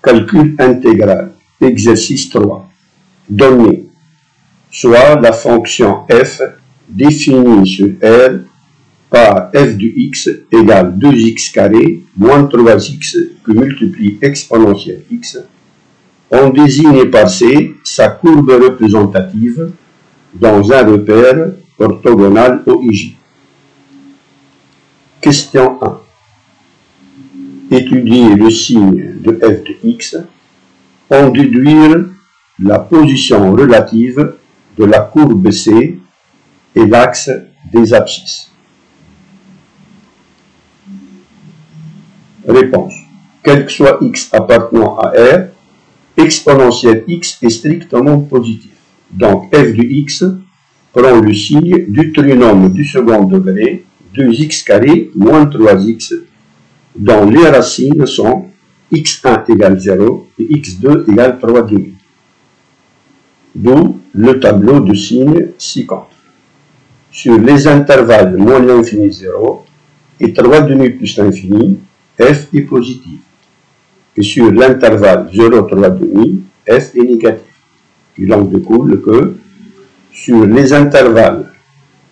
Calcul intégral. Exercice 3. Donner soit la fonction f définie sur R par f de x égale 2x carré moins 3x que multiplie exponentielle x. On désigne par C sa courbe représentative dans un repère orthogonal OIJ. Question 1. Étudier le signe de f de x, en déduire la position relative de la courbe C et l'axe des abscisses. Réponse. Quel que soit x appartenant à R, exponentielle x est strictement positif. Donc f de x prend le signe du trinôme du second degré 2x carré moins 3x, dont les racines sont x1 égale 0 et x2 égale 3 demi. D'où le tableau de signes ci-contre. Sur les intervalles moins l'infini 0 et 3 demi plus l'infini, f est positif. Et sur l'intervalle 0, 3 demi, f est négatif. Il en découle que sur les intervalles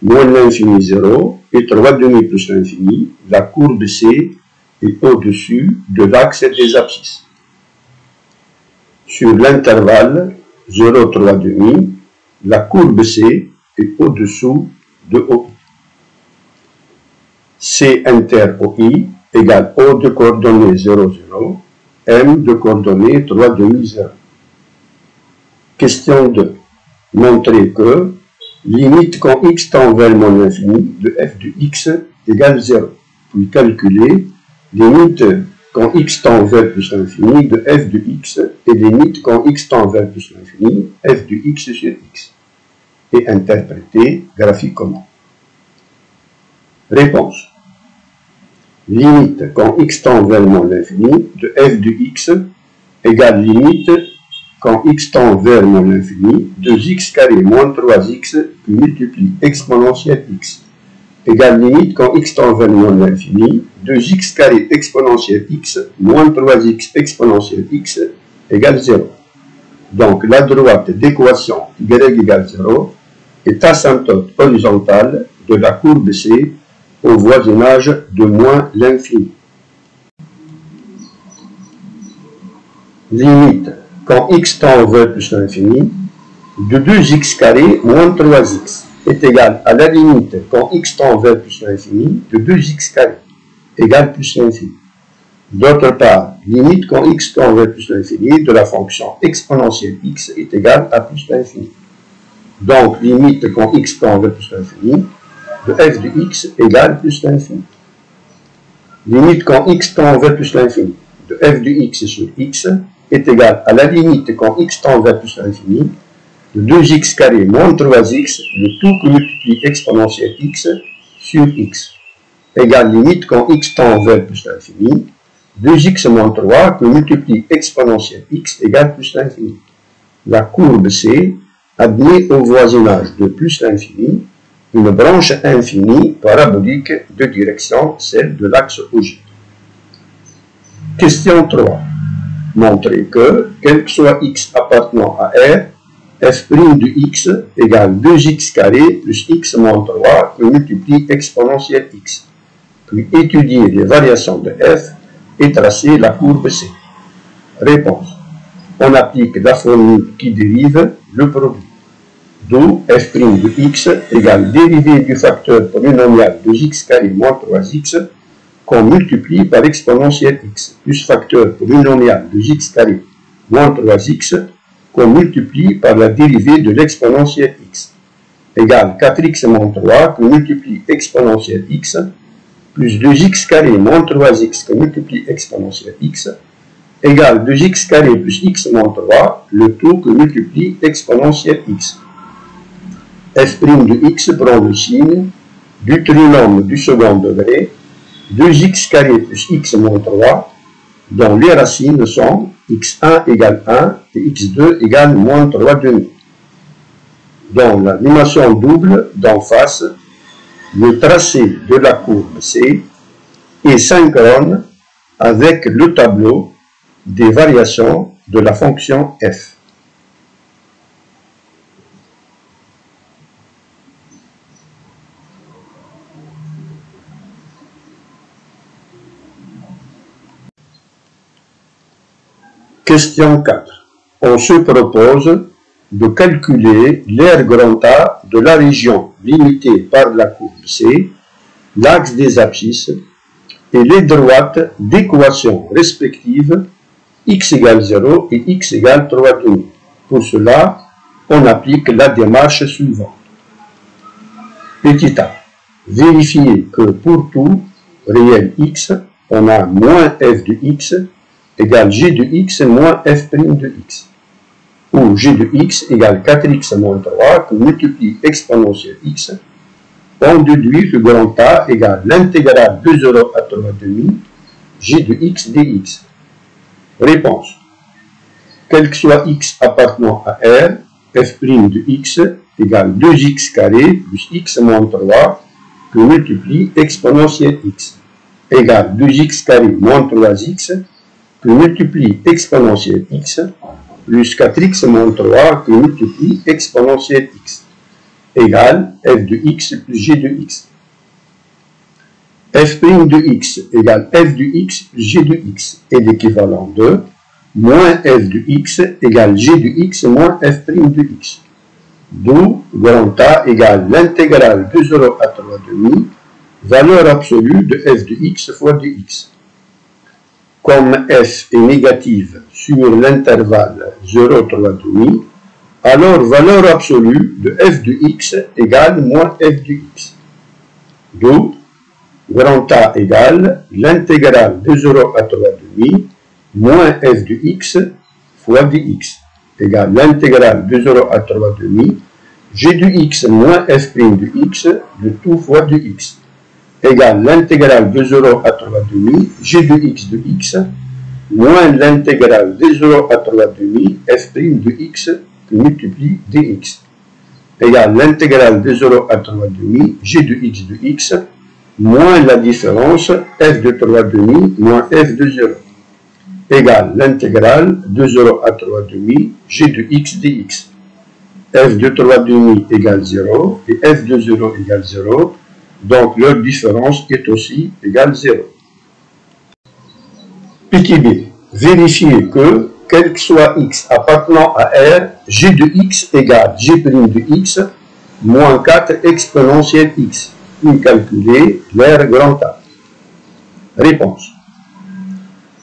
moins l'infini 0 et 3 demi plus l'infini, la courbe C est au-dessus de l'axe des abscisses. Sur l'intervalle 0, 3 demi, la courbe C est au-dessous de OI. C inter OI égale O de coordonnées 0, 0, M de coordonnées 3 demi 0. Question 2. Montrer que limite quand x tend vers moins l'infini de f de x égale 0. Puis calculer limite quand x tend vers plus l'infini de f de x et limite quand x tend vers plus l'infini f de x sur x. Et interpréter graphiquement. Réponse. Limite quand x tend vers moins l'infini de f de x égale limite quand x tend vers moins l'infini de x carré moins 3x qui multiplie exponentielle x égale limite quand x tend vers moins l'infini de x carré exponentielle x moins 3x exponentielle x égale 0. Donc la droite d'équation y égale 0 est asymptote horizontale de la courbe C au voisinage de moins l'infini. Limite quand x tend vers plus l'infini de 2x carré moins 3x est égal à la limite quand x tend vers plus l'infini de 2x carré égale plus l'infini. D'autre part, limite quand x tend vers plus l'infini de la fonction exponentielle x est égale à plus l'infini. Donc, limite quand x tend vers plus l'infini de f de x égale plus l'infini. Limite quand x tend vers plus l'infini de f de x sur x est égal à la limite quand x tend vers plus l'infini de 2x carré moins 3x, le tout que multiplie exponentielle x sur x, égale limite quand x tend vers plus l'infini, 2x moins 3 que multiplie exponentielle x égale plus l'infini. La courbe C admet au voisinage de plus l'infini une branche infinie parabolique de direction, celle de l'axe OJ. Question 3. Montrer que, quel que soit x appartenant à R, f' de x égale 2x carré plus x moins 3 que multiplie exponentielle x. Puis étudier les variations de f et tracer la courbe C. Réponse. On applique la formule qui dérive le produit. D'où f' de x égale dérivée du facteur polynomial de x carré moins 3x qu'on multiplie par exponentielle x plus facteur polynomial de x carré moins 3x qu'on multiplie par la dérivée de l'exponentielle x égale 4x moins 3 qu'on multiplie exponentielle x plus 2x carré moins 3x qu'on multiplie exponentielle x égale 2x carré plus x moins 3 le tout que multiplie exponentielle x. f' de x prend le signe du trinôme du second degré 2x carré plus x moins 3 dont les racines sont x1 égale 1 et x2 égale moins 3 demi. Dans l'animation double d'en face, le tracé de la courbe C est synchrone avec le tableau des variations de la fonction f. Question 4. On se propose de calculer l'aire grand A de la région limitée par la courbe C, l'axe des abscisses et les droites d'équations respectives x égale 0 et x égale 3,5. Pour cela, on applique la démarche suivante. Petit a. Vérifier que pour tout réel x, on a moins f de x égale g de x moins f' de x. Où g de x égale 4x moins 3 que multiplie exponentielle x. On déduit que grand A égale l'intégrale de 0 à 3,5 g de x dx. Réponse. Quel que soit x appartenant à R, f' de x égale 2x carré plus x moins 3 que multiplie exponentielle x égale 2x carré moins 3x que multiplie exponentielle x plus 4x moins 3 que multiplie exponentielle x égale f de x plus g de x. F' de x égale f de x plus g de x est l'équivalent de moins f de x égale g de x moins f' de x. D'où grand A égale l'intégrale de 0 à 3,5 valeur absolue de f de x fois dx. Comme f est négative sur l'intervalle 0,3,5, alors valeur absolue de f de x égale moins f de x. D'où grand A égale l'intégrale de 0 à 3,5 moins f de x fois dx égale l'intégrale de 0 à 3,5 g de x moins f' de x de tout fois de x égale l'intégrale de 0 à 3,5 g de x moins l'intégrale de 0 à 3,5 f' de x que multiplie dx égale l'intégrale de 0 à 3,5 g de x moins la différence f de 3,5 moins f de 0 égale l'intégrale de 0 à 3,5 g de x dx. F de 3,5 égale 0 et f de 0 égale 0, donc leur différence est aussi égale 0. Petit b. Vérifier que, quel que soit x appartenant à R, g de x égale g' de x moins 4 exponentielle x, puis calculer l'aire grand A. Réponse.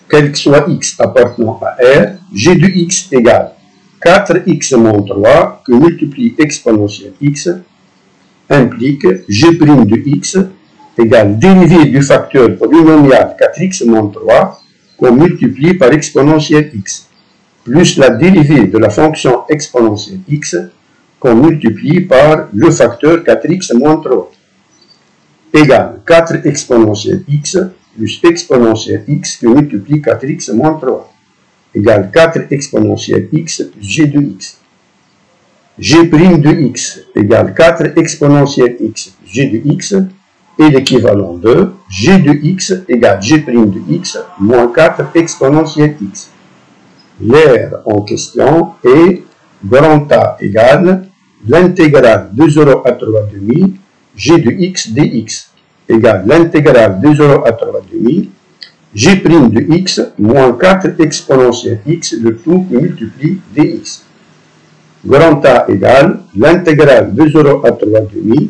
Quel que soit x appartenant à R, g de x égale 4x moins 3 que multiplie exponentielle x implique g' de x égale dérivée du facteur polynomial 4x moins 3 qu'on multiplie par exponentielle x plus la dérivée de la fonction exponentielle x qu'on multiplie par le facteur 4x moins 3 égale 4 exponentielle x plus exponentielle x que multiplie 4x moins 3 égale 4 exponentielle x plus g de x. G' de x égale 4 exponentielle x plus g de x est l'équivalent de g de x égale g' de x moins 4 exponentielle x. L'aire en question est grand A égale l'intégrale de 0 à 3,5 g de x dx égale l'intégrale de 0 à 3,5 g' de x moins 4 exponentielle x le tout que multiplie dx. Grand A égale l'intégrale de 0 à 3,5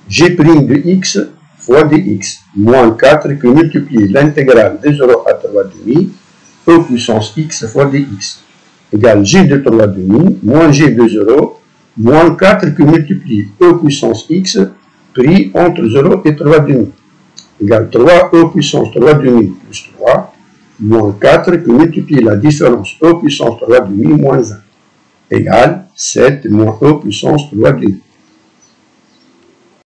g' de x fois dx moins 4 que multiplie l'intégrale de 0 à 3,5 e puissance x fois dx égale g de 3,5 moins g de 0 moins 4 que multiplie e puissance x pris entre 0 et 3,5 égale 3e puissance 3,5 plus 3, moins 4 que multiplie la différence e puissance 3,5 moins 1, égale 7 moins e puissance 3,5.